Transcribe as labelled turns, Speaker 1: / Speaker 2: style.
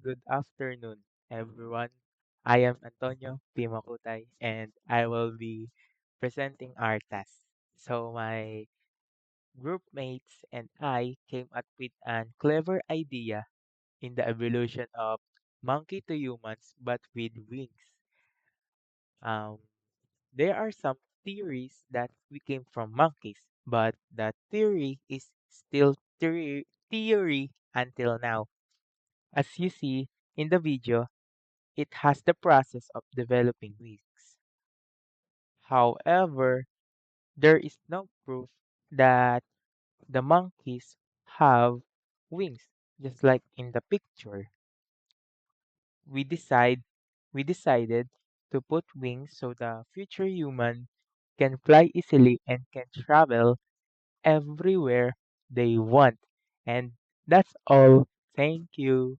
Speaker 1: good afternoon, everyone. I am Antonio P. Makutay, and I will be presenting our task. So, my group mates and I came up with an clever idea in the evolution of monkey to humans, but with wings. Um, there are some theories that we came from monkeys, but the theory is still theory until now. As you see in the video, it has the process of developing wings. However, there is no proof that the monkeys have wings, just like in the picture. We decide we decided to put wings so the future human can fly easily and can travel everywhere they want. And that's all. Thank you.